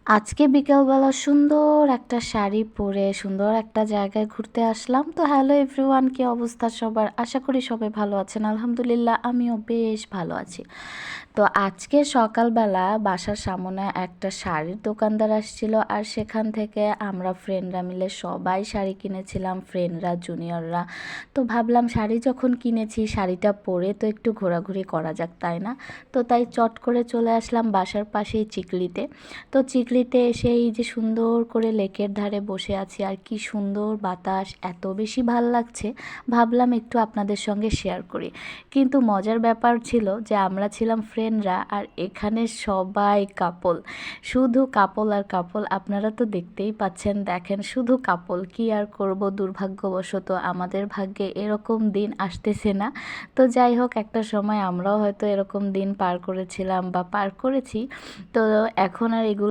আজকে বিকেলবেলা সুন্দর একটা শাড়ি পরে সুন্দর একটা জায়গায় ঘুরতে আসলাম। তো হ্যালো এভরিওয়ান, কি অবস্থা সবার? আশা করি সবাই ভালো আছেন। আলহামদুলিল্লাহ আমিও বেশ ভালো আছি। তো আজকে সকালবেলা বাসার সামনে একটা শাড়ির দোকানদার আসছিল, আর সেখান থেকে আমরা ফ্রেন্ডরা মিলে সবাই শাড়ি কিনেছিলাম, ফ্রেন্ডরা জুনিয়ররা। তো ভাবলাম শাড়ি যখন কিনেছি শাড়িটা পরে তো একটু ঘোরাঘুরি করা যাক, তাই না? তো তাই চট করে চলে আসলাম বাসার পাশেই চিকলিতে। তো চিকলিতে এসে এই যে সুন্দর করে লেকের ধারে বসে আছি, আর কি সুন্দর বাতাস, এত বেশি ভাল লাগছে, ভাবলাম একটু আপনাদের সঙ্গে শেয়ার করি। কিন্তু মজার ব্যাপার ছিল যে আমরা ছিলাম ফ্রেন্ডরা, আর এখানে সবাই কাপল, শুধু কাপল আর কাপল। আপনারা তো দেখতেই পাচ্ছেন, দেখেন শুধু কাপল। কি আর করব, দুর্ভাগ্যবশত আমাদের ভাগ্যে এরকম দিন আসতেছে না। তো যাই হোক, একটা সময় আমরাও হয়তো এরকম দিন পার করেছিলাম বা পার করেছি। তো এখন আর এগুলো